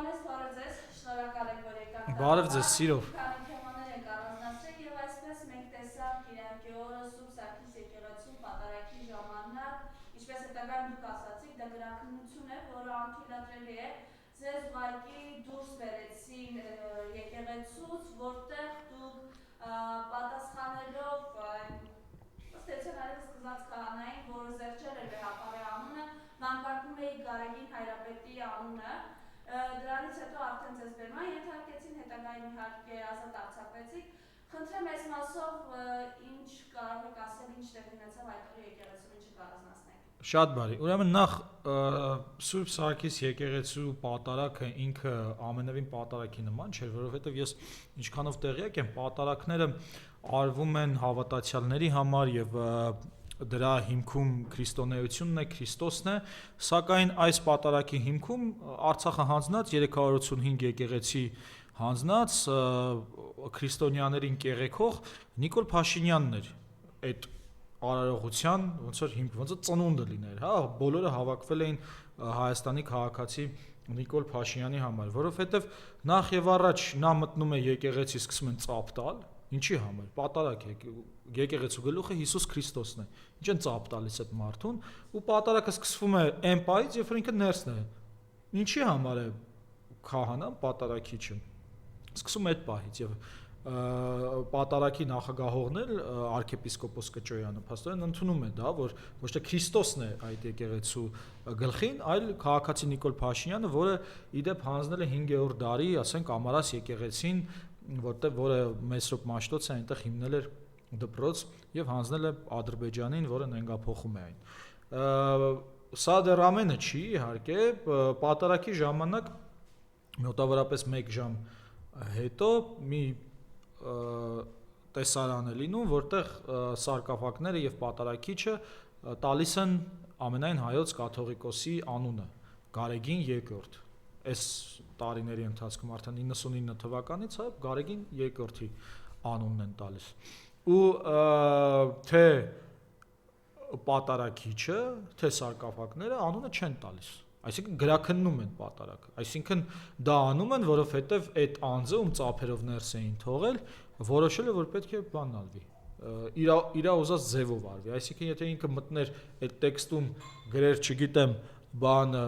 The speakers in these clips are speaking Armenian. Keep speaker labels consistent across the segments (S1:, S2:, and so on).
S1: Հովհաննես, բարև ձեզ, շնորհակալ եք, որ եկաք։
S2: Բարև ձեզ, սիրով։
S1: Քանի թեմաներ ենք առանձնացրել եւ այսպես մենք տեսանք Կիրակի օրը Սուրբ Սարգիս եկեղեցու պատարագի ժամանակ, ինչպես հետագայում դուք ասացիք, դա գրաքննություն է, որը անթույլատրելի է։ Ձեզ ուղղակի դուրս բերեցին եկեղեցուց, որտեղ դուք պատասխանելով ստեցիոնարի սկզբած քահանային, որը զերծել էր Վեհապարի անունը, մանկարկում էի Գարեգին Հայրապետի անունը, դրանից հետո արդեն ձեզ բերման ենթարկեցին, հետագայում իհարկե ազատ արձակվեցիք։ Խնդրեմ այս մասով ինչ կարող եք ասել, ինչ տեղ ունեցավ այդ օրը եկեղեցում, ինչը կառանձնացնենք։
S2: Շատ բարի։ Ուրեմն նախ Սուրբ Սարգիս եկեղեցու պատարագը ինքը ամենևին պատարագի նման չէր, որովհետև ես ինչքանով տեղյակ եմ, պատարագները արվում են հավատացյալների համար եւ դրա հիմքում քրիստոնեությունն է, Քրիստոսն է, սակայն այս պատարագի հիմքում Արցախը հանձնած 385 եկեղեցի հանձնած քրիստոնյաներին կեղեքող Նիկոլ Փաշինյանն էր այդ արարողության ոնց որ հիմք, ոնց որ ծնունդը լիներ, հա, բոլորը հավաքվել էին Հայաստանի քաղաքացի Նիկոլ Փաշինյանի համար, որովհետև նախ եւ առաջ նա մտնում է եկեղեցի, սկսում են ծափ տալ, ինչի համար, պատարագ է, եկեղեցու գլուխը Հիսուս Քրիստոսն է, ինչ են ծափ տալիս այդ մարդուն, ու պատարագը սկսվում է այն պահից, երբ որ ինքը ներսն է, ինչի համար է քահանան պատարագիչը, սկսում է այդ պահից եւ պատարագի նախագահողն էլ arczepiskopos Կճոյանը փաստորեն ընդունում է դա, որ ոչ թե Քրիստոսն է այդ եկեղեցու գլխին, այլ քաղաքացի Նիկոլ Փաշինյանը, որը իդեպ հանձնել է 5-րդ դարի, ասենք Ամարաս եկեղեցին, որը Մեսրոպ Մաշտոցը այնտեղ հիմնել էր դպրոց եւ հանձնել է Ադրբեջանին, որը նենգափոխում է այն։ Սա դեռ ամենը չի, իհարկե, պատարագի ժամանակ մոտավորապես 1 ժամ հետո մի տեսարան է լինում, որտեղ սարկաֆակները եւ պատարագիչը տալիս են ամենայն հայոց կաթողիկոսի անունը Գարեգին II։ Այս տարիների ընթացքում արդեն 99 թվականից հա Գարեգին II-ի անունն են տալիս։ Ու թե պատարագիչը, թե սարկաֆակները անունը չեն տալիս։ Այսինքն գրաքննում են պատարագ։ Այսինքն դա անում են, որովհետև այդ անձը, ում ծափերով ներս էին թողել, որոշել է, որ պետք է բանալվի։ Իր ուզած ձևով արվի։ Այսինքն եթե ինքը մտներ այդ տեքստում գրեր, չգիտեմ, բանը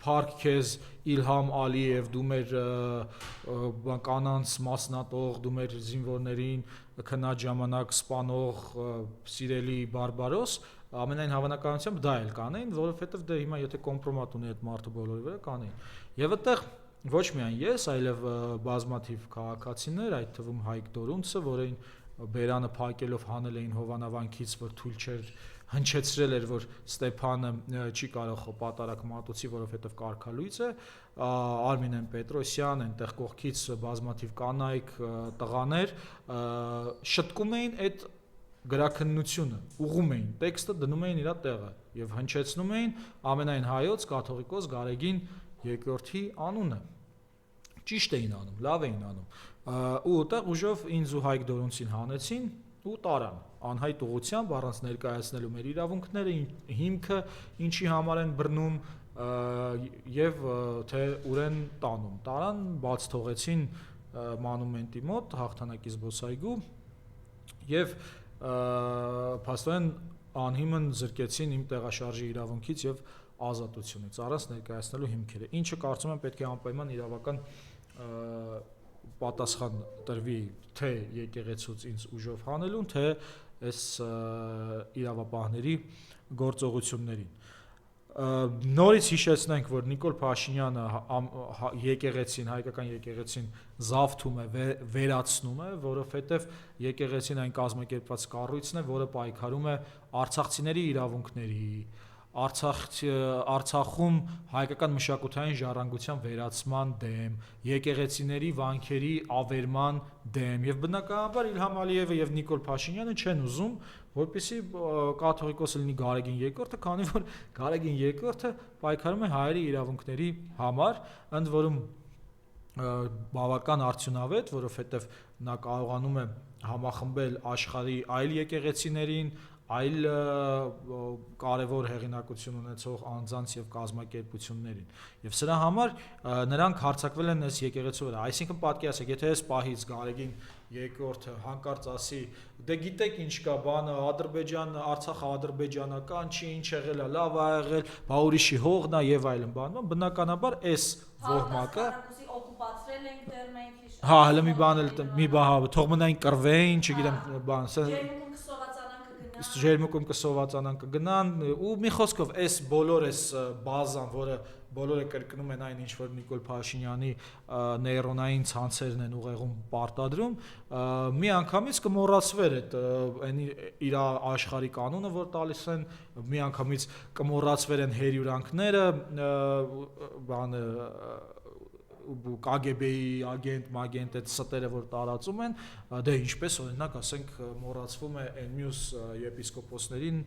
S2: Փարք քեզ Իլհամ Ալիև, դու մեր կանանց մասնատող, դու մեր զինվորներին քնած ժամանակ սպանող սիրելի բարբարոս, ամենայն հավանականությամբ դա էլ կանեին, որովհետև դե հիմա եթե կոմպրոմատ ունի այդ մարդը բոլորի վրա կանեին։ Եվ այդտեղ ոչ միայն ես, այլև բազմաթիվ քաղաքացիներ, այդ թվում Հայկ Դորունցը, որին բերանը փակելով հանել էին Հովանավանքից, որ թույլ չէր հնչեցրել էր, որ Ստեփանը չի կարող պատարագ մատուցի, որովհետև կարգալույծ է, Արմինեն Պետրոսյան, այնտեղ կողքից բազմաթիվ կանայք, տղաներ շտկում էին այդ գրաքննությունը, ուղում էին, տեքստը դնում էին իր տեղը եւ հնչեցնում էին ամենայն հայոց կաթողիկոս Գարեգին II-ի անունը։ Ճիշտ էին անում, լավ էին անում։ Ու այդտեղ ուժով ինձ ու Հայկ Դորունցին հանեցին ու տարան անհայտ ուղությամբ առանց ներկայացնելու մեր իրավունքները, հիմքը ինչի համար են բռնում եւ թե ուր են տանում։ Տարան, բաց թողեցին մանումենտի մոտ հաղթանակի զբոսայգու եւ փաստորեն անհիմն զրկեցին իմ տեղաշարժի իրավունքից եւ ազատությունից առանց ներկայացնելու հիմքերը, ինչը կարծում եմ պետք է անպայման իրավական պատասխան տրվի թե եկեղեցուց ինձ ուժով հանելուն, թե այս իրավապահների գործողություններին։ Նորից հիշեցնենք, որ Նիկոլ Փաշինյանը եկեղեցին, հայկական եկեղեցին զավթում է, վերացնում է, որովհետև եկեղեցին այն կազմակերպված կառույցն է, որը պայքարում է արցախցիների իրավունքների, Արցախում հայկական մշակութային ժառանգության վերացման դեմ, եկեղեցիների վանքերի ավերման դեմ եւ բնականաբար Իլհամ Ալիևը եւ Նիկոլ Փաշինյանը չեն ուզում, որպեսզի կաթողիկոսը լինի Գարեգին II, քանի որ Գարեգին II-ը պայքարում է հայերի իրավունքների համար, ընդ որում բավական արդյունավետ, որովհետև նա կարողանում է համախմբել աշխարհի այլ եկեղեցիներին, այլ կարևոր հեղինակություն ունեցող անձանց եւ կազմակերպություններին։ Եվ սրա համար նրանք հարձակվել են այս եկեղեցու վրա։ Այսինքն պատկերացրեք, եթե այս պահից Գարեգին երկրորդը հանկարծ ասի, դե գիտեք ինչ կա, բանը Ադրբեջանը, Արցախը ադրբեջանական չի, ինչ եղել է, լավ ա եղել, բա ուրիշի հողն է եւ այլն, բնականաբար այս ոհմակը
S1: օկուպացրել ենք դեռ մենք հիշում։
S2: Հա, հələ մի բան էլ մի բան, թող մնային կռվեին, չգիտեմ, բան, ջերմուկում կսովածանան կգնան ու մի խոսքով այս բոլոր այս բազան, որը բոլորը կրկնում են այն ինչ որ Նիկոլ Փաշինյանի նեյրոնային ցանցերն են ուղեղում պարտադրում, մի անգամից կմոռացվեր այդ իր աշխարհի կանոնը, որ տալիս են, մի անգամից կմոռացվեր են հերյուրանքները, բանը KGB-ի agent այդ ստերը որ տարածում են, դե ինչպես օրինակ ասենք մոռացվում է այն մյուս եպիսկոպոսներին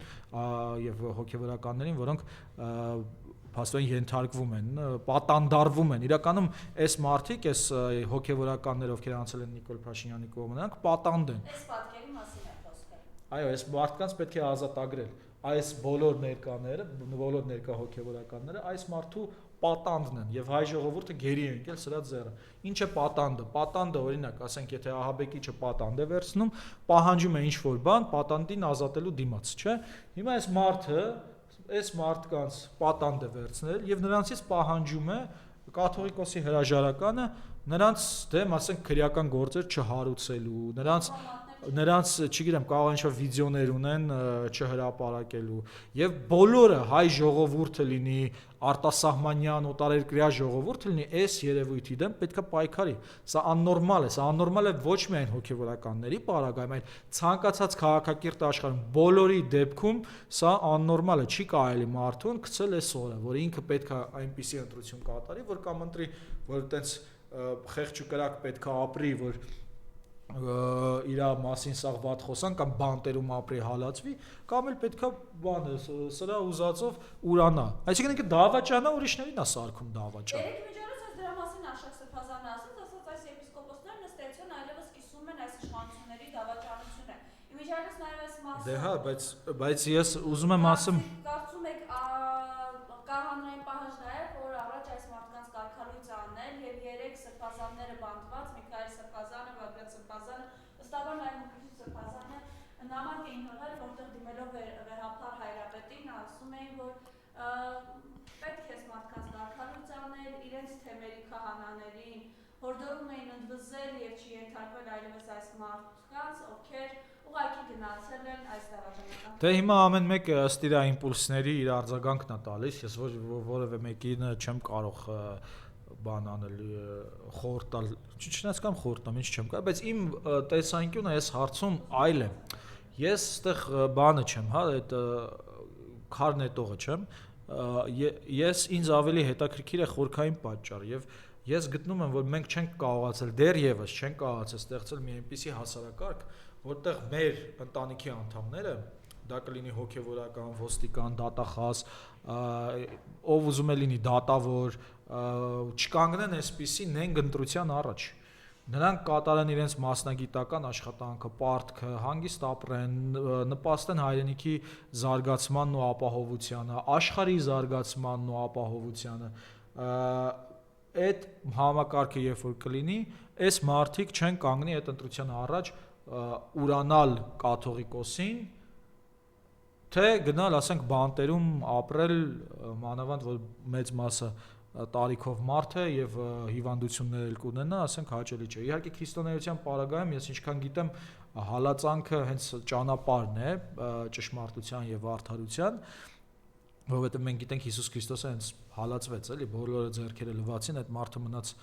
S2: եւ հոգեվորականներին, որոնք փաստորեն ենթարկվում են, պատանդարվում են։ Իրականում այս մարդիկ, այս հոգեվորականներ, ովքեր անցել են Նիկոլ Փաշինյանի կողմը, նրանք պատանդ են։
S1: Այս պատկերի մասին է խոսքը։
S2: Այո, այս մարդկանց պետք է ազատագրել։ Այս բոլոր ներկաները, բոլոր ներկա հոգեվորականները այս մարդու պատանդն են եւ հայ ժողովուրդը գերի է եկել սրա ձեռը։ Ինչ է պատանդը։ Պատանդը օրինակ, ասենք, եթե ահաբեկիչը պատանդ է վերցնում, պահանջում է ինչ-որ բան պատանդին ազատելու դիմաց, չէ՞։ Հիմա այս մարդը, այս մարդկանց պատանդ է վերցնել եւ նրանցից պահանջում է կաթողիկոսի հրաժարականը նրանց դեմ, ասենք, քրեական գործեր չհարուցելու, նրանց, չգիտեմ, կարող է ինչ-որ վիդեոներ ունեն չհրապարակելու եւ բոլորը հայ ժողովուրդը լինի, արտասահմանյան, օտարերկրյա ժողովուրդը լինի, այս երևույթի դեմ պետքա պայքարի։ Սա աննորմալ է ոչ միայն հոգեվորականների պարագայում, այլ ցանկացած քաղաքակիրթ աշխարհում բոլորի դեպքում սա աննորմալ է, չի կարելի մարդուն գցել այս օրը, որ ինքը պետքա այնպիսի ընտրություն կատարի, որ կամ ընտրի, որ այտենց խեղճ ու կրակ պետքա ապրի, որ իր մասին սաղ վատ խոսան կամ բանտերում ապրի հալածվի, կամ էլ պետքա բանը սրա ուզածով ուրանա։ Այսինքն ինքը դավաճանա, ուրիշներին է սարքում դավաճան։
S1: Երեք միջոցից դրա մասին Աշակ Սրբազանը ասաց այս եպիսկոպոսներն ըստ էության այլևս կիսում են այս իշխանությունների դավաճանությունը։ Իմիջիայլոց նաև այս մասը։
S2: Դե հա, բայց ես ուզում եմ ասեմ,
S1: կարծում եք կա հանրային պահանջ նաև, որ առաջ այս մարդկանց կարգալույց անել եւ երեք սրբազանները բանտված, Միքայել Սրբազանը, Բագրատ Սրբազանը, ըստաբար նաև Մկրտիչ Սրբազանը նամակ էին հղել, որտեղ դիմելով վերհապար հայրապետին ասում էին, որ պետք է այս մարդկանց կարգալույց անել, իրենց թեմերի քահանաներին հորդորում էին ընդվզել եւ չենթարկվել այլևս այս մարդկանց, ովքեր ուղղակի գնացել են այս դավաճանական։
S2: Դե հիմա ամեն մեկը ըստ իր իմպուլսների իր արձագանքն է տալիս, ես որևէ մեկին չեմ կարող բան անել, խորհուրդ տալ, չնայած կամ խորհուրդ տամ, ինչ չեմ կարող, բայց իմ տեսանկյունը այս հարցում այլ է։ Ես այդտեղ բանը չեմ, հա, այդ քար նետողը չեմ, ես ինձ ավելի հետաքրքիր է խորքային պատճառը եւ ես գտնում եմ, որ մենք չենք կարողացել դեռևս չենք կարողացել ստեղծել մի այնպիսի հասարակարգ, որտեղ մեր ընտանիքի անդամները, դա կլինի հոգեվորական, ոստիկան, դատախազ, ով ուզում է լինի դատավոր, չկանգնեն այսպիսի նենգ ընտրության առաջ։ Նրանք կատարեն իրենց մասնագիտական աշխատանքը, պարտքը, հանգիստ ապրեն, նպաստեն հայրենիքի զարգացմանն ու ապահովությանը, աշխարհի զարգացմանն ու ապահովությանը։ Այդ համակարգը երբ որ կլինի, այս մարդիկ չեն կանգնի այդ ընտրության առաջ ուրանալ կաթողիկոսին, թե գնալ, ասենք, բանտերում ապրել, մանավանդ որ մեծ մասը տարիքով մարդ է եւ հիվանդություններ կունենա, ասենք, հաճելի չէ։ Իհարկե քրիստոնեության պարագայում ես ինչքան գիտեմ, հալածանքը հենց ճանապարհն է ճշմարտության եւ արդարության, որովհետեւ մենք գիտենք Հիսուս Քրիստոսը հենց հալածվեց, էլի, բոլորը ձեռքերը լվացին, այդ մարդը մնաց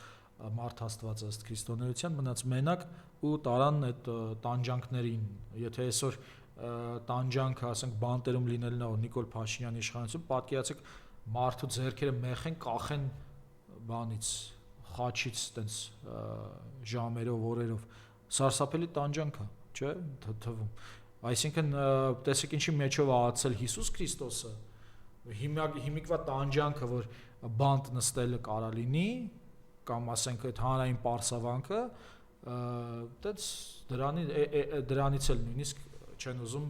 S2: մարդ Աստված ըստ քրիստոնեության մնաց մենակ ու տարան այդ տանջանքներին։ Եթե այսօր տանջանքը, ասենք, բանտերում լինելն է Նիկոլ Փաշինյանի իշխանություն, պատկերացեք մարդու ձեռքերը մեղեն, կախեն բանից, խաչից, տենց ժամերով, օրերով, սարսափելի տանջանք է, չէ՞, թվում։ Այսինքն, տեսեք ինչի մեջով աղացել Հիսուս Քրիստոսը, հիմիկվա տանջանքը, որ բանտ նստելը կարա լինի, կամ ասենք այդ հանրային պարսավանքը, դրանից էլ նույնիսկ չեն ուզում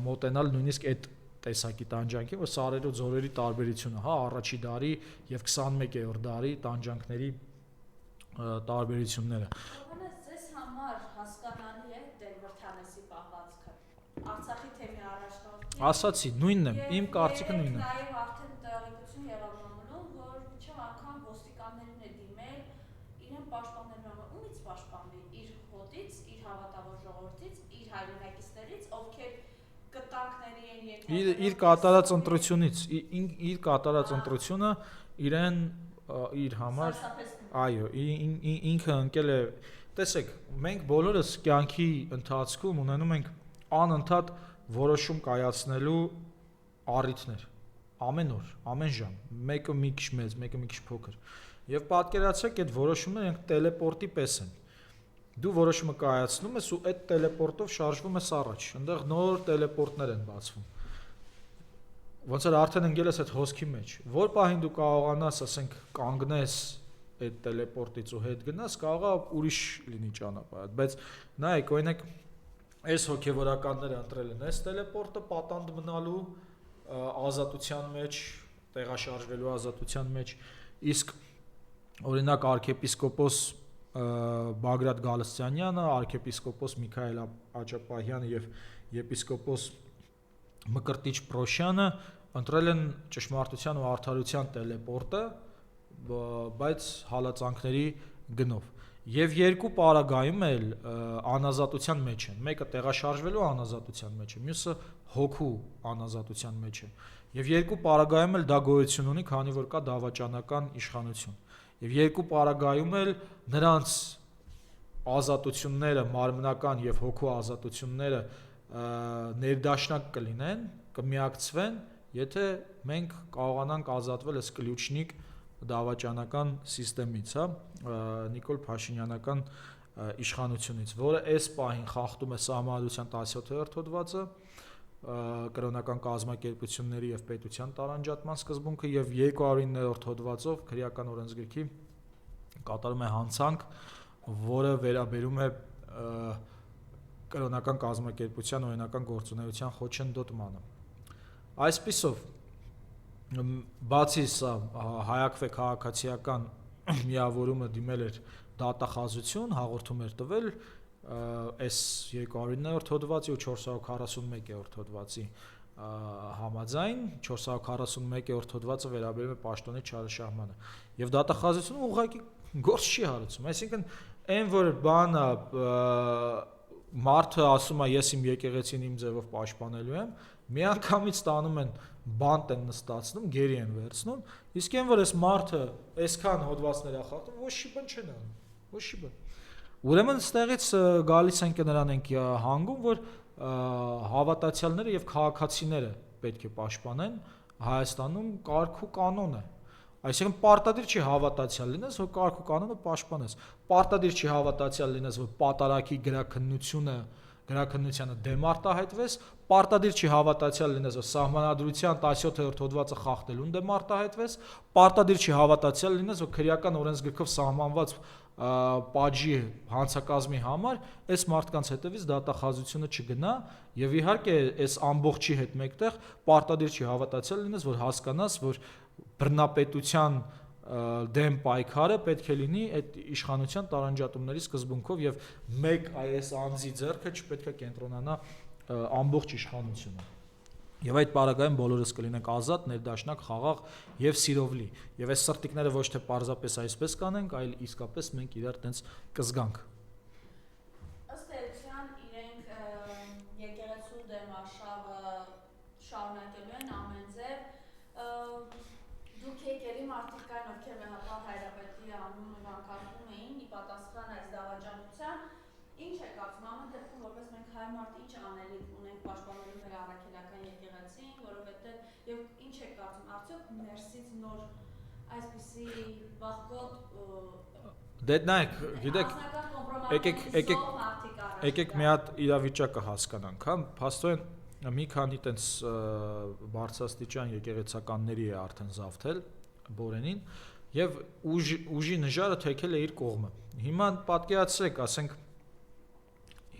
S2: մոտենալ նույնիսկ այդ տեսակի տանջանքի, որ սարերի ու ձորերի տարբերությունը, հա, առաջի դարի եւ 21-րդ դարի տանջանքների տարբերությունները։
S1: Ովքեր ձեզ համար հասկանալի է Դերվրթանեսի պահվածքը։ Արցախի թեմի առաջնորդի։
S2: Ասացի, նույնն է, իմ կարծիքը նույնն է։
S1: Նաև արդեն տեղեկություն եղավ մամուլում, որ միջև անգամ ոստիկաններին է դիմել իրեն պաշտպանելու, ումից պաշտպանվի իր հոտից, իր հավատավոր ժողովրդից, իր հայրենակիցներից, ովքեր կտանքների են եկել։
S2: Իր կատարած ընտրությունից, իր կատարած ընտրությունը իրեն իր համար, այո, ինքը ընկել է, տեսեք, մենք բոլորս կյանքի ընթացքում ունենում ենք անընդհատ որոշում կայացնելու առիթներ, ամեն օր, ամեն ժամ, մեկը մի քիչ մեծ, մեկը մի քիչ փոքր, եւ պատկերացրեք այդ որոշումները ենք տելեպորտի պես են, դու որոշումը կայացնում ես ու այդ տելեպորտով շարժվում ես առաջ, այնտեղ նոր տելեպորտներ են բացվում, ոնց որ արդեն ընկել ես այդ հոսքի մեջ, որ պահին դու կարողանաս, ասենք, կանգնես այդ տելեպորտից ու հետ գնաս, կարողա ուրիշ լինի ճանապարհը, բայց նայեք, օրինակ, այս հոգևորականները ընտրել են այս տելեպորտը պատանդ մնալու ազատության մեջ, տեղաշարժվելու ազատության մեջ, իսկ օրինակ arczepiskopos Բագրատ Գալստյանյանը, arczepiskopos Միքայել Աճապահյանը եւ եպիսկոպոս Մկրտիչ Պրոշյանը ընտրել են ճշմարտության ու արդարության տելեպորտը, բայց հալածանքների գնով։ Եվ երկու պարագայում էլ անազատության մեջ են։ Մեկը տեղաշարժվելու անազատության մեջ է, մյուսը հոգու անազատության մեջ է։ Եվ երկու պարագայում էլ դա գոյություն ունի, քանի որ կա դավաճանական իշխանություն։ Եվ երկու պարագայում էլ նրանց ազատությունները, մարմնական եւ հոգու ազատությունները ներդաշնակ կլինեն, կմիակցվեն, եթե մենք կարողանանք ազատվել այս կլյուչնիկ դավաճանական համակարգից, հա, Նիկոլ Փաշինյանական իշխանությունից, որը այս պահին խախտում է Սահմանադրության 17-րդ հոդվածը, կրոնական կազմակերպությունների եւ պետության տարանջատման սկզբունքը եւ 209-րդ հոդվածով քրեական օրենսգրքի կատարում է հանցանք, որը վերաբերում է կրոնական կազմակերպության օրինական գործունեության խոչընդոտմանը։ Այսպիսով, բացի սա հայակվե քաղաքացիական միավորումը դիմել էր դատախազություն, հաղորդում էր տվել այս 209-րդ հոդվածի ու 441-րդ հոդվածի համաձայն, 441-րդ հոդվածը վերաբերում է պաշտոնի չարաշահմանը։ Եվ դատախազությունը ուղղակի գործ չի հարուցում, այսինքն այն որ բանը մարդը ասում է ես իմ եկեղեցին իմ ձևով պաշտպանելու եմ, միանգամից ստանում են բանտ են նստացնում, գերի են վերցնում, իսկ այն որ այս մարդը այսքան հոդվածներ է խախտում, ոչ մի բան չեն անում, ոչ մի բան։ Ուրեմն ստեղից գալիս ենք նրան ենք հանգում, որ հավատացյալները եւ քաղաքացիները պետք է պաշտպանեն, Հայաստանում կարգ ու կանոն է։ Այսինքն պարտադիր չի հավատացյալ լինես, որ կարգ ու կանոնը պաշտպանես։ Պարտադիր չի հավատացյալ լինես, որ պատարագի գրաքննությանը դեմ արտահայտվես, պարտադիր չի հավատացյալ լինես, որ Սահմանադրության 17-րդ հոդվածը խախտելուն դեմ արտահայտվես, պարտադիր չի հավատացյալ լինես, որ քրեական օրենսգրքով սահմանված պատժի հանցակազմի համար այս մարդկանց հետևից դատախազությունը չգնա եւ իհարկե այս ամբողջի հետ մեկտեղ պարտադիր չի հավատացյալ լինես, որ հասկանաս, որ բռնապետության դեմ պայքարը պետք է լինի այդ իշխանության տարանջատումների սկզբունքով եւ մեկ այս անձի ձեռքը չպետք է կենտրոնանա ամբողջ իշխանությունը։ Եվ այդ պարագայում բոլորս կլինենք ազատ, ներդաշնակ, խաղաղ եւ սիրով լի։ Եվ այս սրտիկները ոչ թե պարզապես այսպես կանենք, այլ իսկապես մենք իրար տենց կզգանք։
S1: Ըստ էության իրենք եկեղեցու դեմ արշավը շարունակելու են ամեն ձև։ Դուք եկելի մարդիկ կային, ովքեր մեղապահ հայրապետի անունը վանկարկում էին ի պատասխան այս դավաճանության։ Ինչ է կարծում, ամեն դեպքում որպես մենք հայ մարդ ինչ անելիք ունենք պաշտպանելու մեր առաքելական եկեղեցին, որովհետև եւ ինչ է կարծում, արդյոք ներսից նոր այսպիսի վախկոտ
S2: Դե նայեք, գիտեք, եկեք մի հատ իրավիճակը հասկանանք, հա, փաստորեն մի քանի տենց բարձրաստիճան եկեղեցականների է արդեն զավթել Բորենին եւ ուժի նժարը թեքել է իր կողմը։ Հիմա պատկերացրեք, ասենք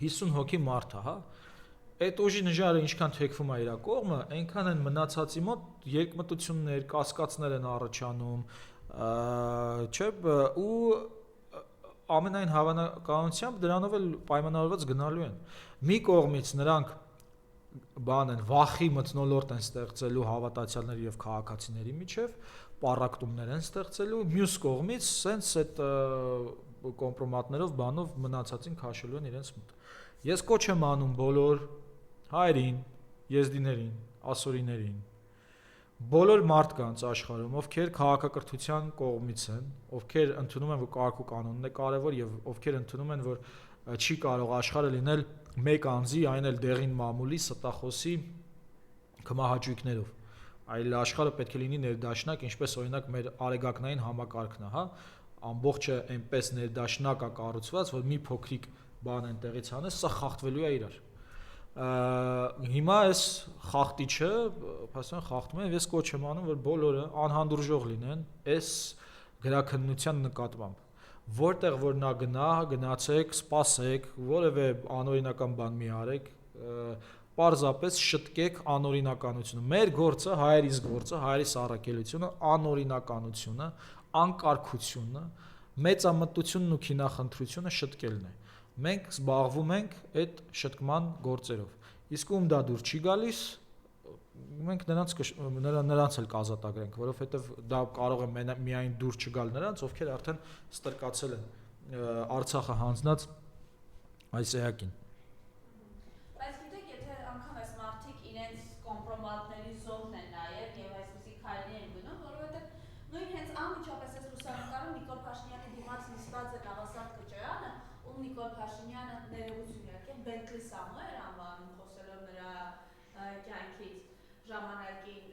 S2: 50 հոգի մարդ է, հա, այդ ուժի նժարը ինչքան թեքվում է իր կողմը, այնքան են մնացածի մոտ երկմտություններ, կասկածներ են առաջանում, չէ՞, ու ամենայն հավանականությամբ դրանով էլ պայմանավորված գնալու են։ Մի կողմից նրանք վախի մթնոլորտ են ստեղծելու հավատացյալների եւ քաղաքացիների միջև, պառակտումներ են ստեղծելու, մյուս կողմից սենց այդ կոմպրոմատներով բանով մնացածին քաշելու են իրենց մոտ։ Ես կոչ եմ անում բոլոր հայերին, եզդիներին, ասորիներին, բոլոր մարդկանց աշխարհում, ովքեր քաղաքակրթության կողմից են, ովքեր ընդունում են, որ կարգ ու կանոնն է կարևոր եւ ովքեր ընդունում են, որ չի կարող աշխարհը լինել մեկ անձի, այն էլ դեղին մամուլի, ստախոսի կմահաճույքներով։ Այլ աշխարհը պետք է լինի ներդաշնակ, ինչպես օրինակ մեր արեգակնային համակարգն է, հա, ամբողջը այնպես ներդաշնակ է կառուցված, որ մի փոքրիկ բան են տեղից հանես, սա խախտվելու է իրար։ Հիմա այս խախտիչը, փաստորեն խախտում է, ես կոչ եմ անում, որ բոլորը անհանդուրժող լինեն այս գրաքննության նկատմամբ։ Որտեղ որ նա գնա, գնացեք, սպասեք, որևէ անօրինական բան մի արեք, պարզապես շտկեք անօրինականությունը։ Մեր գործը, հայերիս գործը, հայերիս առաքելությունը, անօրինականությունը, անկարգությունը, մեծամտությունն ու քինախնդրությունը շտկելն է։ Մենք զբաղվում ենք այդ շտկման գործերով։ Իսկ ում դա դուր չի գալիս, մենք նրանց էլ կազատագրենք, որովհետև դա կարող է միայն դուր չգալ նրանց, ովքեր արդեն ստրկացել են Արցախը հանձնած այս էակին։
S1: Բայց գիտեք, եթե անգամ այս մարդիկ իրենց կոմպրոմատների զոհն են նաև եւ այսպիսի քայլի են գնում, որովհետև նույն հենց անմիջապես այս լուսանկարում Նիկոլ Փաշինյանի դիմաց նստած է Նավասարդ Քոչարյանը, ում Նիկոլ Փաշինյանը ներողություն եկել Բենտլի Սամուել անվանում խոսելով նրա կյանքից ժամանակին։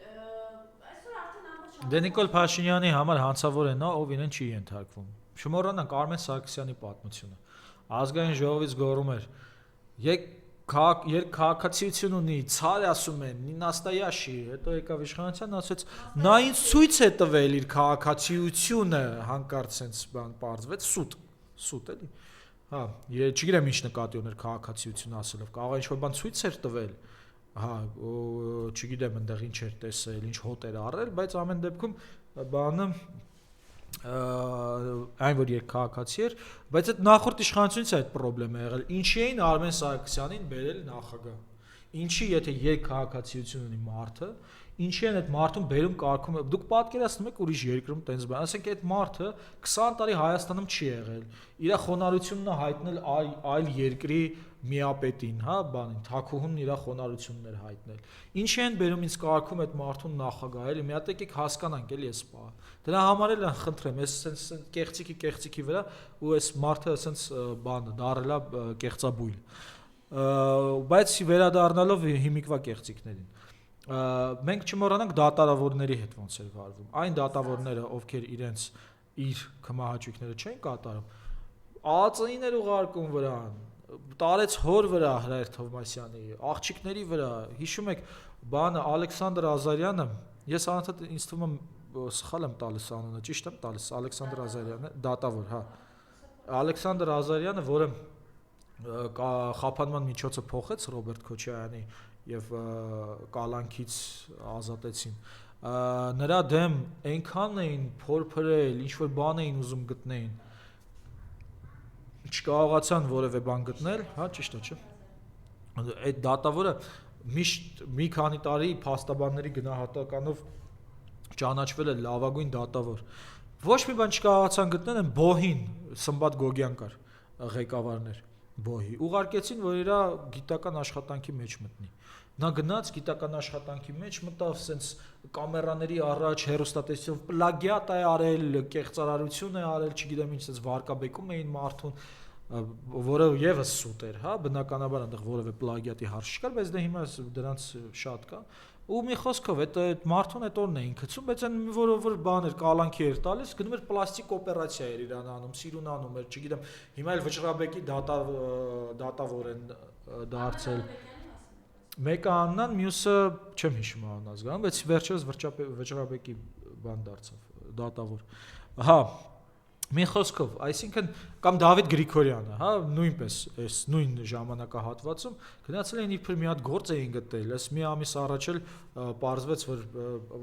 S1: Այսօր արդեն ամբողջ
S2: Դե Նիկոլ Փաշինյանի համար հանցավոր է նա, ով իրեն չի ենթարկվում։ Չմոռանանք Արմեն Սարգսյանի պատմությունը։ Ազգային ժողովից գոռում էր. «Երբ քաղաքացիություն ունի, ցար ասում են, նաստայաշի», հետո եկավ իշխանության, ասեց, նա ինձ ցույց է տվել իր քաղաքացիությունը, հանկարծ sense բան պարզվեց, սուտ էլի։ Հա, չգիտեմ ինչ նկատի ուներ քաղաքացիություն ասելով, կարող է ինչ-որ բան ցույց էր տվել, հա, չգիտեմ այնտեղ ինչ էր տեսել, ինչ հոտ էր առել, բայց ամեն դեպքում բանը այն որ երկքաղաքացի էր, բայց այդ նախորդ իշխանությունից է այդ խնդրեմը եղել, ինչի էին Արմեն Սարգսյանին բերել նախագահ, ինչի եթե երկքաղաքացիություն ունի մարդը, ինչի են այդ մարդուն բերում կարգում, դուք պատկերացնում եք ուրիշ երկրում տենց բան, ասենք այդ մարդը 20 տարի Հայաստանում չի եղել, իր խոնարհությունն է հայտնել այլ երկրի միապետին, հա, բանին, թաքուհուն իր խոնարհությունն էր հայտնել։ Ինչի են բերում ինձ կարգում այդ մարդուն նախագահ, էլի մի հատ եկեք հասկանանք, էլի այս բանը։ Դրա համար էլ խնդրեմ, այս sense կեղծիքի վրա ու այս մարդը sense բանը դարելա կեղծաբույլ։ Բայց վերադառնալով հիմիկվա կեղծիքներին։ Մենք չմոռանանք դատավորների հետ ոնց էր վարվում։ Այն դատավորները, ովքեր իրենց իր կմահաճույքները չեն կատարում, ԱԱԾ-ին էր ուղարկում վրան, տարեց հոր վրա Հրայր Թովմասյանի, աղջիկների վրա։ Հիշում եք, բանը Ալեքսանդր Ազարյանը, ես անընդհատ ինձ թվում է սխալ եմ տալիս անունը, ճիշտ եմ տալիս, Ալեքսանդր Ազարյանը, դատավոր, հա։ Ալեքսանդր Ազարյանը, որը խափանման միջոցը փոխեց Ռոբերտ Քոչարյանի եւ կալանքից ազատեցին։ Նրա դեմ այնքան էին փորփրել, ինչ որ բան էին ուզում գտնեին, չկարողացան որևէ բան գտնել, հա, ճիշտ է, չէ՞։ Այդ դատավորը միշտ մի քանի տարի փաստաբանների գնահատականով ճանաչվել է լավագույն դատավոր։ Ոչ մի բան չկարողացան գտնել, են Բոհին, Սմբատ Գոգյան կար, ղեկավարներ Բոհի։ Ուղարկեցին, որ իր գիտական աշխատանքի մեջ մտնի։ Նա գնաց գիտական աշխատանքի մեջ մտավ, սենց կամերաների առաջ հեռուստատեսությամբ պլագիատ է արել, կեղծարարություն է արել, չգիտեմ ինչ, սենց վարկաբեկում էին մարդուն, որը եւս սուտ էր, հա, բնականաբար այնտեղ որևէ պլագիատի հարց չկար, բայց դե հիմա դրանց շատ կա։ Ու մի խոսքով այդ մարդուն այդ օրն էին գցում, բայց այն որ բաներ կալանքի էր տալիս, գնում էր պլաստիկ օպերացիա էր իրան անում, սիրուն անում էր, չգիտեմ, հիմա էլ Վճռաբեկի դատավոր են դարձել։ Մեկը Աննան, մյուսը չեմ հիշում անազգան, բայց վերջերս Վճռաբեկի բան դարձավ, դատավոր։ Հա, Մի խոսքով, այսինքն կամ Դավիթ Գրիգորյանը, հա, նույնպես այս նույն ժամանակահատվածում գնացել էին իբր մի հատ գործ էին գտել, այս մի ամիս առաջ էլ պարզվեց,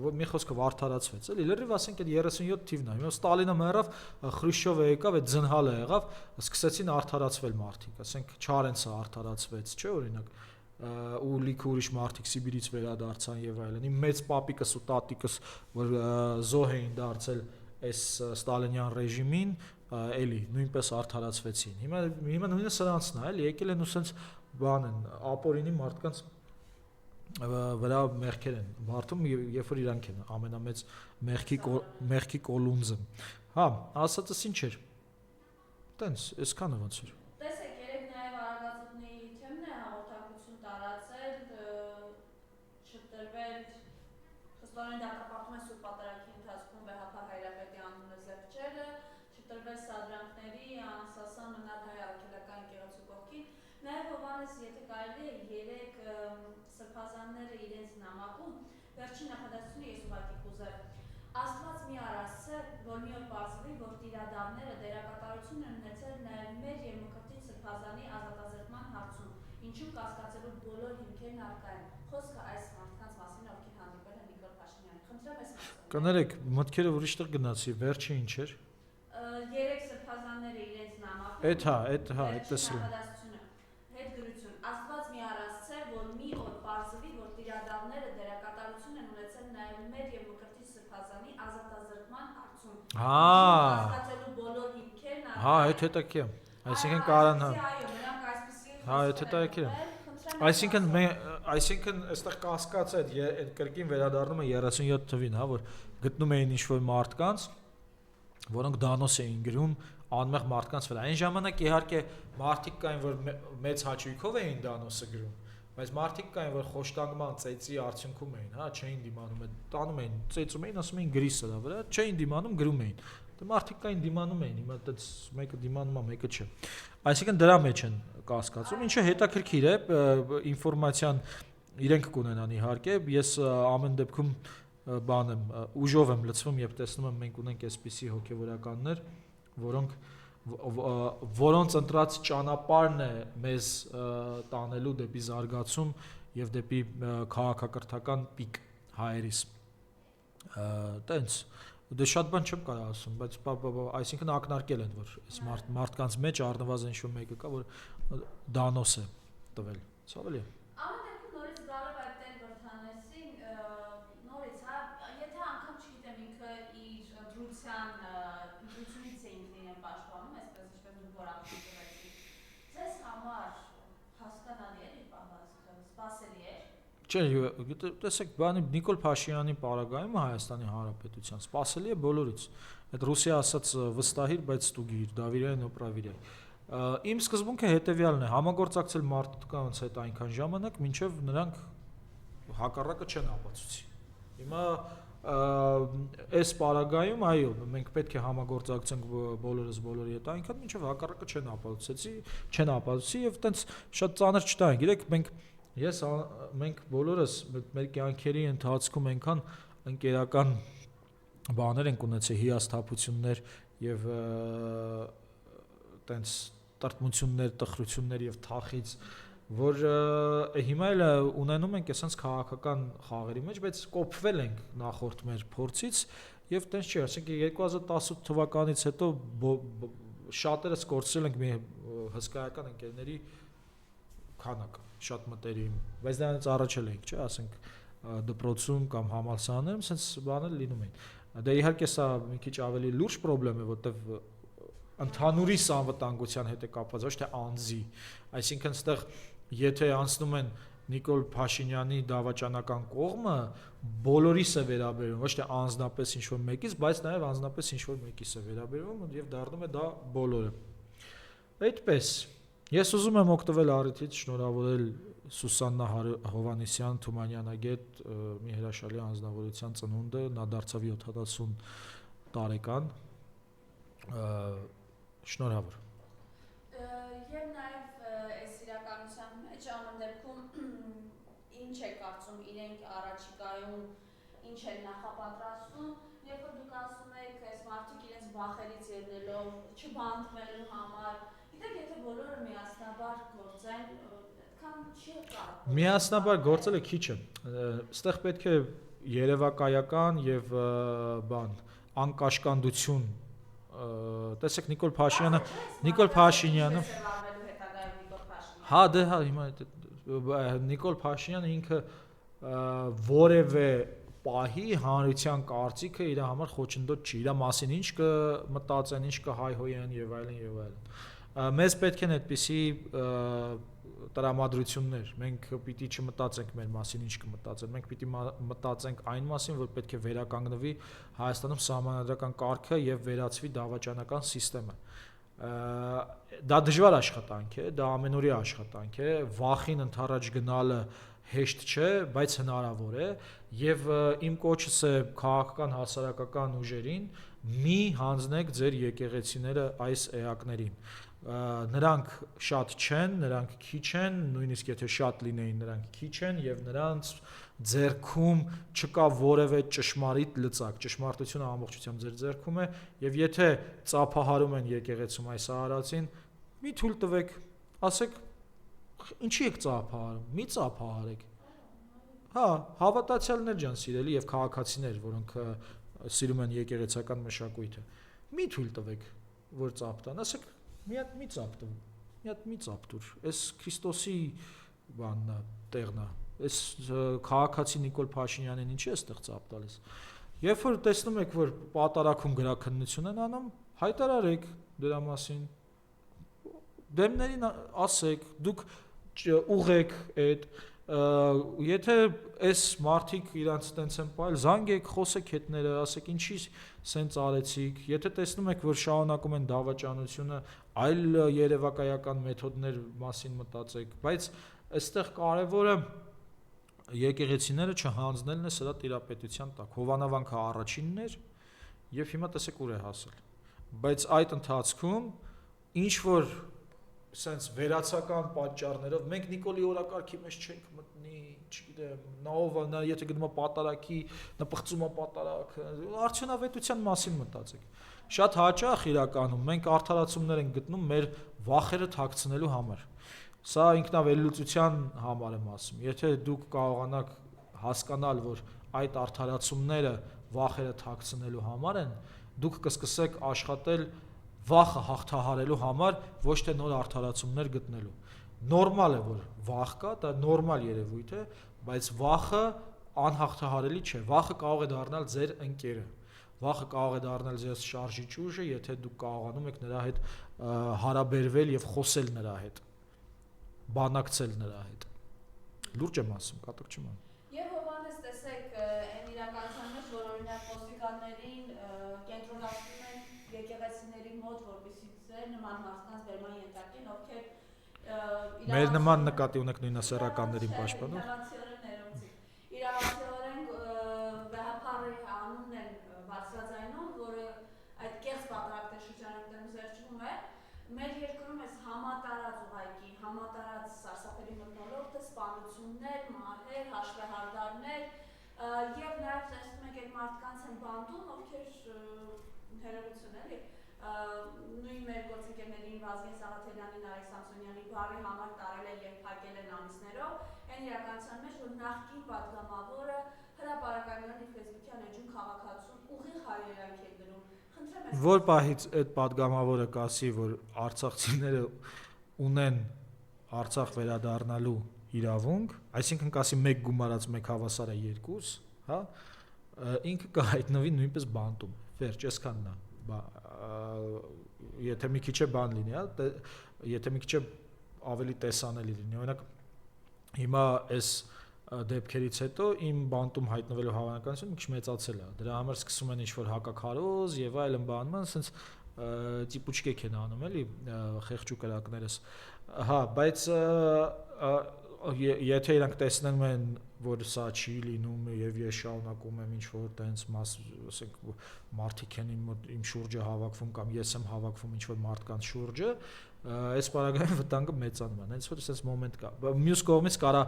S2: որ մի խոսքով արդարացվեց, էլի լրիվ ասենք այդ 37 թիվն է։ Հիմա Ստալինը մեռավ, Խրուշչովը եկավ, այդ ձնհալը եղավ, սկսեցին արդարացվել մարդիկ, ասենք Չարենցը արդարացվեց, չէ՞ օրինակ ու լիքը ուրիշ մարդիկ Սիբիրից վերադարձան եւ այլն։ Իմ մեծ պապիկս ու տատիկս, որ զոհ էին դարձել այս Ստալինյան ռեժիմին, էլի նույնպես արդարացվեցին։ Հիմա նույնը սրանցն է, էլի եկել են ու սենց բան են, ապօրինի մարդկանց վրա մեղքեր են բարդում, երբ որ իրանք են ամենամեծ մեղքի կոլունձը։ Հա, ասածս ինչ էր։ Տենց, այսքանը ոնց էր։
S1: Տեսեք, երեք նաև արագածնի թեմն է հաղորդակցություն տարածել, չտրվել, խստորեն դատապարտում է Սուրբ Պատարագի ընթացքում Վեհապա Հայրապետի անունը զեղչելը, չտրվել սադրանքների, անսասան մնալ հայ արգելական եկեղեցու կողքին, նաև Հովհաննես, եթե կարելի է երեք սրբազանները իրենց նամակում, վերջին նախադասությունը ես ուղղակի կուզեմ, Աստված մի արասցե, որ մի օր պարզվի, որ տիրադավները դերակատարություն են ունեցել նաև մեր և Մկրտիչ սրբազանի ազատազրկման հարցում, ինչում կասկածելու բոլոր հիմքերն առկա են։ Խոսքը այս մարդկանց մասին, ովքեր հանդիպել են Նիկոլ Փաշինյանին։ Խնդրեմ այս մասը։
S2: Կներեք, մտքերը ուրիշտեղ գնացի, վերջը ինչ էր։
S1: Երեք սրբազանները իրենց նամակում։
S2: Այդ տեսրու։
S1: Նախադասությունը, հետգրություն, Աստված մի արասցե, որ մի օր պարզվի, որ տիրադավները դերակատարություն են ունեցել նաև մեր և Մկրտիչ սրբազանի ազատազրկման հարցում։ Կասկածելու բոլոր հիմքերն առկա են։
S2: Հա, այդ հետաքրքիր է։ Այսինքն կարան հա։
S1: Այո, նրանք այսպեսի
S2: Հա, այդ հետաքրքիր է։ Այսինքն այստեղ կասկածը այդ կրկին վերադառնում է 37 թվին, հա, որ գտնում էին ինչ-որ մարդկանց, որոնք դանոս էին գրում անմեղ մարդկանց վրա։ Այն ժամանակ իհարկե մարդիկ կային, որ մեծ հաճույքով էին դանոսը գրում, բայց մարդիկ կային, որ խոշտանգման ծեծի արդյունքում էին, հա, չէին դիմանում, տանում էին, ծեծում էին, ասում էին գրի սրա վրա, չէին դիմանում, գրում էին։ Դե մարդիկ կային դիմանում էին, հիմա այդպես մեկը դիմանում է, մեկը չէ։ Այսինքն դրա մեջ են կասկածում, ինչը հետաքրքիր է, ինֆորմացիան իրենք կունենան իհարկե, ես ամեն դեպքում բան եմ, ուժով եմ լցվում, երբ տեսնում եմ մենք ունենք այսպիսի հոգևորականներ, որոնց ընտրած ճանապարհն է մեզ տանելու դեպի զարգացում եւ դեպի քաղաքակրթական պիկ հայերիս։ Տենց դե շատ բան չեմ կարող ասում, բայց այսինքն ակնարկել են, որ այս մարդկանց մեջ առնվազն ինչ-որ մեկը կա, որ դանոս է տվել։ Ցավալի է։
S1: Ամեն դեպքում նորից գալով այդ Տեր Վրդանեսին, նորից, հա, եթե անգամ չգիտեմ ինքը իր ընտրությունից է ինքն իրեն պաշտպանում, այսպես ինչպես դուք որ ակնկալեցիք, ձեզ համար հասկանալի է իր պահվածքը, սպասելի է։
S2: Չէ, տեսեք, բանի Նիկոլ Փաշինյանի պարագայում Հայաստանի Հանրապետության սպասելի է բոլորից։ Այդ ռուսիա ասած վստահիր, բայց ստուգիր, դավիրային ու պրավիրյալ։ Իմ սկզբունքը հետևյալն է, համագործակցել մարդկանց հետ այնքան ժամանակ, մինչև նրանք հակառակը չեն ապացուցի։ Հիմա այս պարագայում, այո, մենք պետք է համագործակցենք բոլորս բոլորի հետ այնքան, մինչև հակառակը չեն ապացուցի եւ տենց շատ ծանր չտային։ Գիտեք, մենք բոլորս մեր կյանքերի ընթացքում այնքան ընկերական բաներ ենք ունեցել, հիասթափություններ եւ տենց տրտմություններ, տխրություններ եւ թախից, որ հիմա էլ ունենում ենք այսպես քաղաքական խաղերի մեջ, բայց կոփվել ենք նախորդ մեր փորձից եւ տենց չի, ասենք 2018 թվականից հետո շատերս կորցրել ենք մի հսկայական ընկերների քանակ, շատ մտերիմ, բայց դրանից առաջել ենք, չէ, ասենք դպրոցում կամ համալսարանում, sense բաներ լինում են։ Դա իհարկե սա մի քիչ ավելի լուրջ խնդրեմ է, որտեվ ընդհանուրի անվտանգության հետ է կապված, ոչ թե անձի։ Այսինքն այստեղ եթե անցնում են Նիկոլ Փաշինյանի դավաճանական կողմը, բոլորիս է վերաբերում, ոչ թե անձնապես ինչ-որ մեկից, բայց նաև անձնապես ինչ-որ մեկից է վերաբերում եւ դառնում է դա բոլորը։ Այդպես ես ուզում եմ օգտվել առիթից շնորհավորել Սուսաննա Հովհաննիսյան Թումանյանագետ մի հրաշալի անձնավորության ծնունդը, նա դարձավ 70 տարեկան։ Շնորհավոր։
S1: Եվ նաև այս իրականության մեջ ամեն դեպքում ինչ է կարծում իրենք առաջիկայում ինչ են նախապատրաստում, Երբ որ դուք ասում եք, այս մարդիկ իրենց վախերից ելնելով, չբանտվելու համար, գիտեք, եթե բոլորը միասնաբար գործեն, այդքան չի կարող։
S2: Միասնաբար գործելը քիչ է։ Այստեղ պետք է երևակայական եւ անկաշկանդություն տեսեք Նիկոլ Փաշինյանը հա դե հա հիմա Նիկոլ Փաշինյանը ինքը որևէ պահի հանրության կարծիքը իր համար խոչընդոտ չի, իր մասին ինչ կմտածեն, ինչ կհայհոյեն եւ այլն եւ այլն։ Մեզ պետք են այդպիսի տրամադրություններ։ Մենք պիտի չմտածենք մեր մասին ինչ կմտածեն, մենք պիտի մտածենք այն մասին, որ պետք է վերականգնվի Հայաստանում սահմանադրական կարգը եւ վերացվի դավաճանական համակարգը։ Դա դժվար աշխատանք է, դա ամենօրյա աշխատանք է, վախին ընդառաջ գնալը հեշտ չէ, բայց հնարավոր է եւ իմ կոչս է քաղաքական հասարակական ուժերին մի հանձնեք ձեր եկեղեցիները այս էակներին։ Նրանք շատ չեն, նրանք քիչ են, նույնիսկ եթե շատ լինեին, նրանք քիչ են եւ նրանց ձեռքում չկա որևէ ճշմարիտ լծակ, ճշմարտությունը ամբողջությամբ ձեր ձեռքում է եւ եթե ծափահարում են եկեղեցում այս արարածին, մի թույլ տվեք, ասեք ինչի եք ծափահարում, մի ծափահարեք։ Հա, հավատացյալներ ջան, սիրելի եւ քաղաքացիներ, որոնք սիրում են եկեղեցական մշակույթը, մի թույլ տվեք, որ ծափ տան, ասեք մի հատ մի ծափ տու, մի հատ մի ծափ տուր, այս Քրիստոսի բանն է, տեղն է, այս քաղաքացի Նիկոլ Փաշինյանին ինչի է այստեղ ծափ տալիս։ Երբ որ տեսնում եք, որ պատարակում գրաքննություն են անում, հայտարարեք դրա մասին, դեմներին ասեք, դուք ուղեք այդ եթե այս մարդիկ իրանց տենց են պայել, զանգեք, խոսեք հետները, ասեք ինչի սենց արեցիք, եթե տեսնում եք, որ շարունակում են դավաճանությունը, այլ երևակայական մեթոդներ մասին մտածեք, բայց այստեղ կարևորը եկեղեցիները չհանձնելն է սրա տիրապետության տակ։ Հովանավանքը առաջինն էր եւ հիմա տեսեք ուր է հասել։ Բայց այդ ընթացքում ինչ որ sense վերացական պատճառներով մենք Նիկոլի օրակարգի մեջ չենք մտնի, չգիտեմ, նա եթե գնում է պատարակի, նպղծում է պատարակ, արդյունավետության մասին մտածեք։ Շատ հաճախ իրականում մենք արդարացումներ ենք գտնում մեր վախերը թաքցնելու համար։ Սա ինքնավերլուծության համար եմ ասում։ Եթե դուք կարողանաք հասկանալ, որ այդ արդարացումները վախերը թաքցնելու համար են, դուք կսկսեք աշխատել վախը հաղթահարելու համար, ոչ թե նոր արդարացումներ գտնելու։ Նորմալ է, որ վախ կա, դա նորմալ երևույթ է, բայց վախը անհաղթահարելի չէ։ Վախը կարող է դառնալ ձեր ընկերը։ Վախը կարող է դառնալ ձեր շարժիչ ուժը, եթե դուք կարողանում եք նրա հետ հարաբերվել եւ խոսել նրա հետ, բանակցել նրա հետ։ Լուրջ եմ ասում, կատակ չեմ անում։
S1: Եվ Հովհաննես, տեսեք, այն իրականության մեջ, որ օրինակ ոստիկաններին կենտրոնացնում են եկեղեցիների մոտ, որպեսզի ձեր նման մարդկանց բերման ենթարկեն, ովքեր
S2: մեր նման նկատի ունեք նույնասեռականներին պաշտպանող։
S1: Իրավացիորեն վեհապարի անունն են բարձրաձայնում, որը այդ կեղծ պատրակտի շրջանակներում զերծվում է, մեր երկրում այս համատարած ուղղակի, համատարած սարսափելի մթնոլորտը, սպանություններ, մահեր, հաշվեհարդարներ եւ նաեւ տեսնում եք այդ մարդկանց են բանտում, ովքեր հերոսություն էլի նույն մեր գործընկերներին Վազգեն Սաղաթելյանին, Արեգ Սամսոնյանի բարի համար տարել են եւ փակել են ամիսներով, այն իրականության մեջ որ նախկին падգամավորը հրապարակայինորեն իր Facebook-յան էջում քաղաքացուն ուղիղ հայերենիք է գրում։ Խնդրեմ ես
S2: որ պահից այդ падգամավորը կասի, որ արցախցիները ունեն Արցախ վերադառնալու իրավունք, այսինքն կասի 1 գումարած 1 հավասար է 2, հա, ինքը կհայտնվի նույնպես բանտում։ Վերջ, այսքանն է։ Եթե մի քիչ է բան լինի, հա, եթե մի քիչ ավելի տեսանելի լինի, օրինակ հիմա այս դեպքերից հետո իմ բանտում հայտնվելու հավանականությունը մի քիչ մեծացել է։ Դրա համար սկսում են ինչ-որ հակաքարոզ եւ այլն բանման, ասենց տիպուչկեք են անում, էլի, խեղճու կրակներս։ Հա, բայց եթե իրանք տեսնում են որ սա չի լինում եւ ես շարունակում եմ ինչ որ տենց ասենք մարդիկ են իմ շուրջը հավաքվում կամ ես եմ հավաքվում ինչ որ մարդկանց շուրջը, այս պարագայում վտանգը մեծանում է, հենց որ sense մոմենտ կա։ Մյուս կողմից կարա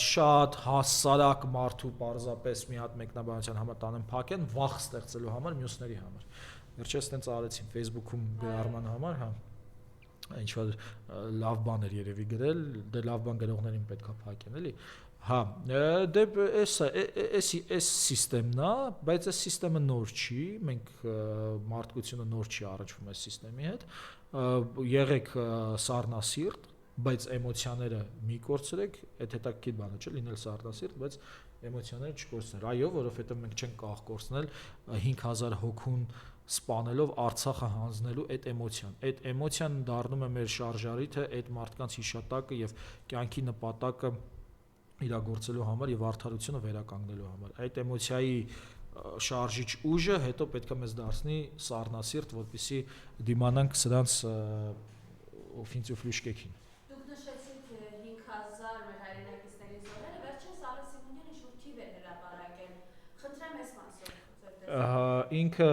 S2: շատ հասարակ մարդու պարզապես մի հատ մեկնաբանության համար տանեն փակեն վախ ստեղծելու համար մյուսների համար։ Վերջերս տենց արեցին Facebook-ում գրառման համար, հա։ Ինչ որ լավ բաներ երևի գրել, դե լավ բան գրողներին պետքա փակեն, էլի։ Հա, դե էս սիստեմն է, բայց այս սիստեմը նոր չի, մենք մարդկությունը նոր չի առաջվում այս սիստեմի հետ։ Եղեք սառնասիրտ, բայց էմոցիաները մի կորցրեք, այդ հետաքրքիր բան է, չէ՞, լինել սառնասիրտ, բայց էմոցիաները չկորցնել։ Այո, որովհետև մենք չենք կարող կորցնել 5000 հոգուն սպանելով Արցախը հանձնելու այդ էմոցիան։ Այդ էմոցիան դառնում է մեր շարժարիթը, այդ մարդկանց հիշատակը եւ կյանքի նպատակը իրագործելու համար եւ արդարությունը վերականգնելու համար։ Այդ էմոցիայի շարժիչ ուժը հետո պետք է մեզ դարձնի սառնասիրտ, որպեսզի դիմանանք սրանց օֆինցիվ ֆլյուշկեքին։
S1: Դուք նշեցիք 5000 մեր հայրենակիցների զոհերը, վերջերս Ալեն Սիմոնյանը շուտ թիվ է հրապարակել։ Խնդրեմ այս մասով ձեր
S2: ինքը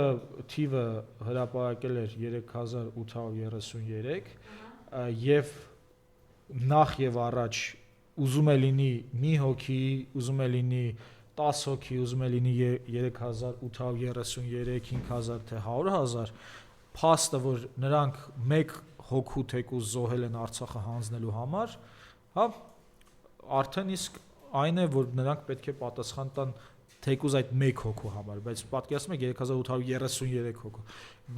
S2: թիվը հրապարակել էր 3833 եւ նախ եւ առաջ ուզում է լինի մի հոգի, ուզում է լինի 10 հոգի, ուզում է լինի 3833, 5000 թե 100000, փաստը որ նրանք մեկ հոգու թեկուզ զոհել են Արցախը հանձնելու համար, հա, արդեն իսկ այն է որ նրանք պետք է պատասխան տան թեկուզ այդ մեկ հոգու համար, բայց պատկերացնում եք 3833 հոգու։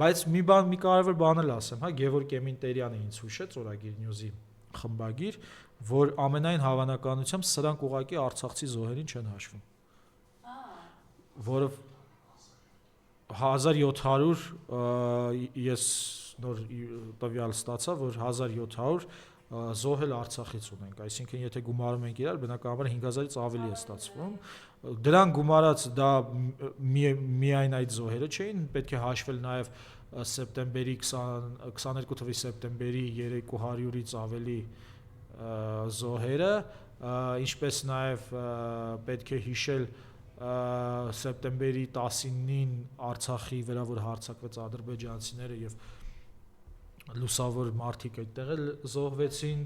S2: Բայց մի կարևոր բան էլ ասեմ, հա, Գևորգ Էմինտերյանը ինձ հուշեց Օրագիր Նյուզի խմբագիր, որ ամենայն հավանականությամբ սրանք ուղղակի արցախցի զոհերին չեն հաշվում։ Որով 1700 ես նոր տվյալ ստացա, որ 1700 զոհել Արցախից ունենք, այսինքն եթե գումարում ենք իրար, բնականաբար 5000-ից ավելի է ստացվում։ Դրան գումարած դա միայն այդ զոհերը չէին, պետք է հաշվել նաև սեպտեմբերի 22 թվականի սեպտեմբերի 300-ից ավելի զոհերը, ինչպես նաև պետք է հիշել սեպտեմբերի 19-ին Արցախի վրա որ հարձակվեց ադրբեջանցիները եւ լուսավոր մարդիկ այդտեղ էլ զոհվեցին,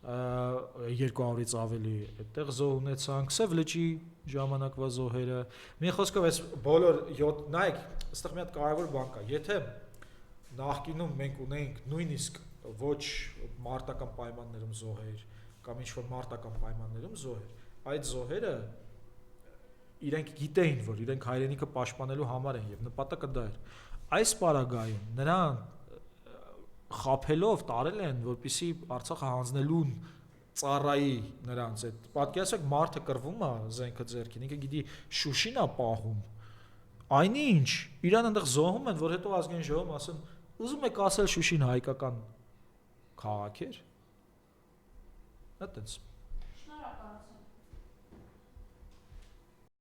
S2: 200-ից ավելի այդտեղ զոհ ունեցանք, Սև լճի ժամանակվա զոհերը։ Մի խոսքով այս բոլոր 7 նայեք, այստեղ մի հատ կարևոր բան կա, եթե նախկինում մենք ունեինք նույնիսկ ոչ մարտական պայմաններում զոհեր կամ ինչ որ մարտական պայմաններում զոհեր, այդ զոհերը իրենք գիտեին, որ իրենք հայրենիքը պաշտպանելու համար են եւ նպատակը դա էր։ Այս պարագայում նրան խափելով տարել են, որպեսզի Արցախը հանձնելուն ծառայի նրանց այդ պատկերացրեք մարդը կռվում է զենքը ձեռքին, ինքը գիտի Շուշին է պահում։ Այնինչ իրան այնտեղ զոհում են, որ հետո ազգային ժողովում ասեն, ուզում եք ասել Շուշին հայկական քաղաք էր։ Դա տենց